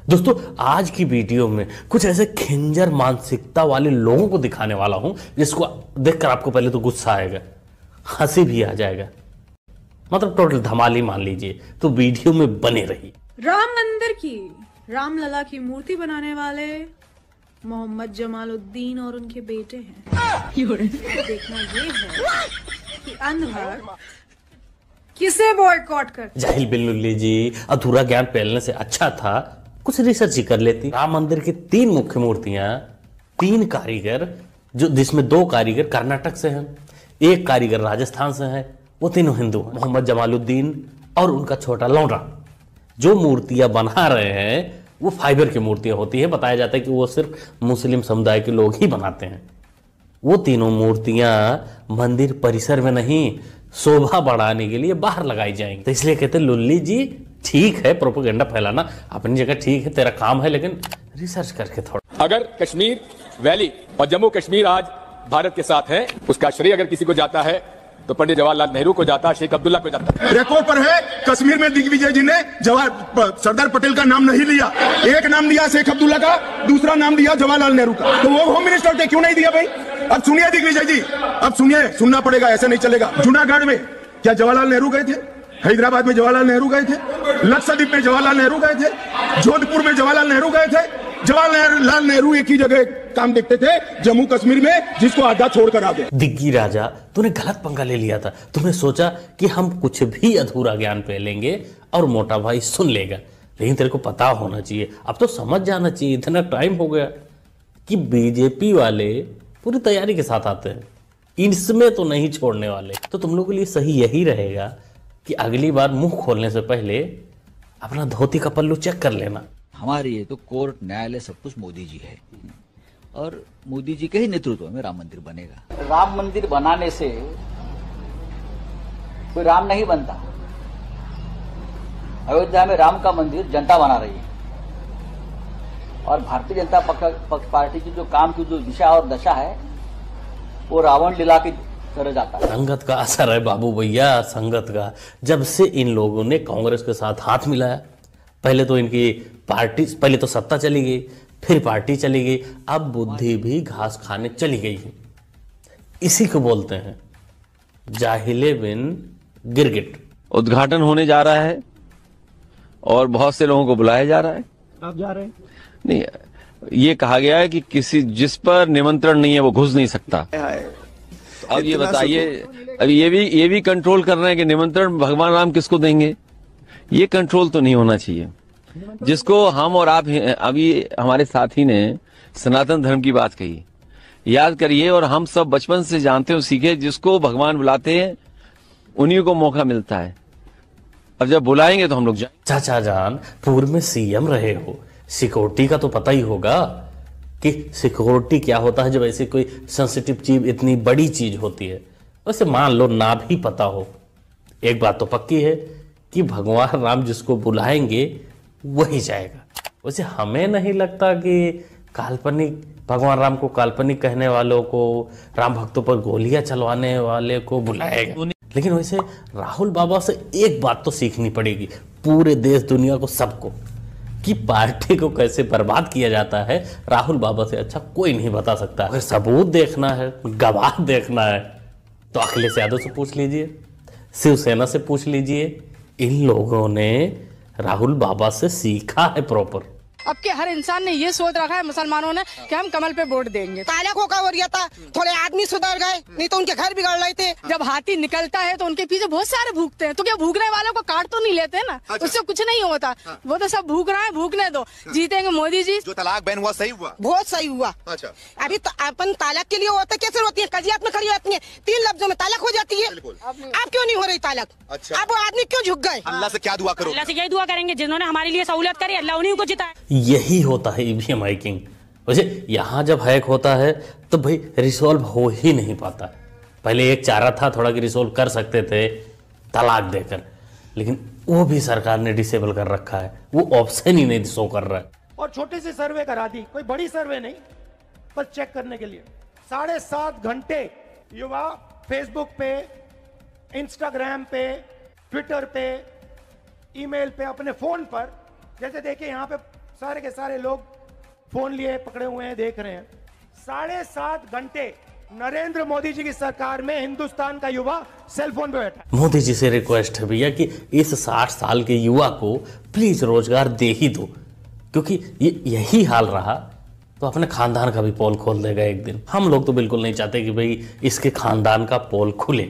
दोस्तों आज की वीडियो में कुछ ऐसे खिंजर मानसिकता वाले लोगों को दिखाने वाला हूं जिसको देखकर आपको पहले तो गुस्सा आएगा, हंसी भी आ जाएगा, मतलब टोटल धमाल ही मान लीजिए। तो वीडियो में बने रही। राम मंदिर की रामलला की मूर्ति बनाने वाले मोहम्मद जमालुद्दीन और उनके बेटे हैं। देखना ये है कि अंधभक्त किसे बॉयकॉट कर। जाहिल बिल्लुल्ली जी, अधूरा ज्ञान फैलने से अच्छा था कुछ रिसर्च ही कर लेती। राम मंदिर की 3 मुख्य मूर्तियां, 3 कारीगर, जो जिसमें 2 कारीगर कर्नाटक से हैं, 1 कारीगर राजस्थान से है, वो तीनों हिंदू हैं, मोहम्मद जमालुद्दीन और उनका छोटा लौंडा। जो मूर्तियां बना रहे हैं वो फाइबर की मूर्तियां होती है। बताया जाता है कि वो सिर्फ मुस्लिम समुदाय के लोग ही बनाते हैं। वो तीनों मूर्तियां मंदिर परिसर में नहीं, शोभा बढ़ाने के लिए बाहर लगाई जाएंगी। तो इसलिए कहते हैं लुल्ली जी ठीक है प्रोपेगेंडा फैलाना अपनी जगह ठीक है, तेरा काम है, लेकिन रिसर्च करके थोड़ा। अगर कश्मीर वैली और जम्मू कश्मीर आज भारत के साथ है, उसका श्रेय अगर किसी को जाता है तो पंडित जवाहरलाल नेहरू को जाता है, शेख अब्दुल्ला को जाता है। रेको पर है कश्मीर में दिग्विजय जी ने सरदार पटेल का नाम नहीं लिया, एक नाम लिया शेख अब्दुल्ला का, दूसरा नाम लिया जवाहरलाल नेहरू का। तो वो होम मिनिस्टर थे, क्यों नहीं दिया भाई? अब सुनिए दिग्विजय जी, अब सुनिए, सुनना पड़ेगा, ऐसे नहीं चलेगा। जूनागढ़ में क्या जवाहरलाल नेहरू गए थे? हैदराबाद में जवाहरलाल नेहरू गए थे, लक्षद्वीप में जवाहरलाल नेहरू गए थे, जोधपुर में जवाहरलाल नेहरू गए थे। जवाहरलाल नेहरू एक ही जगह काम देखते थे, जम्मू कश्मीर में, जिसको आधा छोड़कर आ गए। दिग्गी राजा, तूने गलत पंगा ले लिया था। तुमने सोचा कि हम कुछ भी अधूरा ज्ञान फैलेंगे और मोटा भाई सुन लेगा, लेकिन तेरे को पता होना चाहिए, अब तो समझ जाना चाहिए, इतना टाइम हो गया कि बीजेपी वाले पूरी तैयारी के साथ आते हैं, इसमें तो नहीं छोड़ने वाले। तो तुम लोगों के लिए सही यही रहेगा कि अगली बार मुंह खोलने से पहले अपना धोती का पल्लू चेक कर लेना। हमारे ये तो कोर्ट न्यायालय सब कुछ मोदी जी है और मोदी जी के ही नेतृत्व में राम मंदिर बनेगा। राम मंदिर बनाने से कोई राम नहीं बनता। अयोध्या में राम का मंदिर जनता बना रही है और भारतीय जनता पक्ष पार्टी की जो काम की जो दिशा और दशा है वो रावण लीला की तरह जाता है। संगत का असर है बाबू भैया, संगत का। जब से इन लोगों ने कांग्रेस के साथ हाथ मिलाया, पहले तो इनकी पार्टी, पहले तो सत्ता चली गई, फिर पार्टी चली गई, अब बुद्धि भी घास खाने चली गई है। इसी को बोलते हैं जाहिले बिन गिरगिट। उद्घाटन होने जा रहा है और बहुत से लोगों को बुलाया जा रहा है। आप जा रहे हैं? नहीं, ये कहा गया है कि किसी जिस पर निमंत्रण नहीं है वो घुस नहीं सकता। अब ये बताइए, अब ये भी कंट्रोल कर रहे हैं कि निमंत्रण भगवान राम किसको देंगे? ये कंट्रोल तो नहीं होना चाहिए। जिसको हम और आप, अभी हमारे साथी ने सनातन धर्म की बात कही, याद करिए, और हम सब बचपन से जानते हो, सीखे, जिसको भगवान बुलाते हैं उन्हीं को मौका मिलता है। अब जब बुलाएंगे तो हम लोग जाएंगे। चाचा जान, पूर्व में सीएम रहे हो, सिक्योरिटी का तो पता ही होगा कि सिक्योरिटी क्या होता है जब ऐसी कोई सेंसिटिव चीज, इतनी बड़ी चीज होती है। वैसे मान लो ना भी पता हो, एक बात तो पक्की है कि भगवान राम जिसको बुलाएंगे वही जाएगा। वैसे हमें नहीं लगता कि काल्पनिक भगवान राम को, काल्पनिक कहने वालों को, राम भक्तों पर गोलियां चलवाने वाले को बुलाएगा। लेकिन वैसे राहुल बाबा से एक बात तो सीखनी पड़ेगी, पूरे देश दुनिया को, सबको, कि पार्टी को कैसे बर्बाद किया जाता है। राहुल बाबा से अच्छा कोई नहीं बता सकता। अगर सबूत देखना है, गवाह देखना है, तो अखिलेश यादव से पूछ लीजिए, शिवसेना से पूछ लीजिए। इन लोगों ने राहुल बाबा से सीखा है प्रॉपर। अब के हर इंसान ने ये सोच रखा है, मुसलमानों ने, कि हम कमल पे वोट देंगे। तालकों का हो रहा था, थोड़े आदमी सुधर गए, नहीं तो उनके घर बिगड़ रहे थे। जब हाथी निकलता है तो उनके पीछे बहुत सारे भूखते हैं, तो क्या भूखने वालों को काट तो नहीं लेते ना? अच्छा। उससे कुछ नहीं होता। हाँ। वो तो सब भूख रहा है, भूखने दो। हाँ। जीतेंगे मोदी जी। जो तलाक बैन हुआ सही हुआ, बहुत सही हुआ। अच्छा। अभी अपन तालाक के लिए होता कैसे होती है, कजियात में खड़ी होती है, 3 लफ्जों में तालाक हो जाती है। आप क्यों नहीं हो रही तालाक? अच्छा। अब वो आदमी क्यों झुक गए? अल्लाह से क्या दुआ करो? अल्लाह से यही दुआ करेंगे जिन्होंने हमारे लिए सहूलियत करी, अल्लाह उन्हीं को जिताए। यही होता है ईवीएम हैकिंग। वैसे यहां जब हैक होता है तो भाई रिसॉल्व हो ही नहीं पाता। पहले एक चारा था थोड़ा कि रिसॉल्व कर सकते थे तलाक देकर, लेकिन वो भी सरकार ने डिसेबल कर रखा है, वो ऑप्शन ही नहीं शो कर रहा है। और छोटी सी सर्वे करा दी, कोई बड़ी सर्वे नहीं, पर चेक करने के लिए 7.5 घंटे युवा फेसबुक पे, इंस्टाग्राम पे, ट्विटर पे, ईमेल पे, अपने फोन पर, जैसे देखिए यहाँ पे सारे के सारे लोग फोन लिए पकड़े हुए हैं, देख रहे हैं। 7.5 घंटे नरेंद्र मोदी जी की सरकार में हिंदुस्तान का युवा सेल फोन पे बैठा है। मोदी जी से रिक्वेस्ट है भैया कि इस 60 साल के युवा को प्लीज रोजगार दे ही दो, क्योंकि यही हाल रहा तो अपने खानदान का भी पोल खोल देगा एक दिन। हम लोग तो बिल्कुल नहीं चाहते कि भाई इसके खानदान का पोल खुले।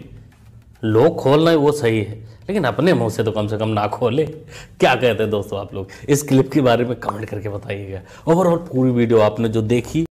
लोग खोलना है वो सही है, लेकिन अपने मुंह से तो कम से कम ना खोले। क्या कहते हैं दोस्तों आप लोग? इस क्लिप के बारे में कमेंट करके बताइएगा। ओवरऑल पूरी वीडियो आपने जो देखी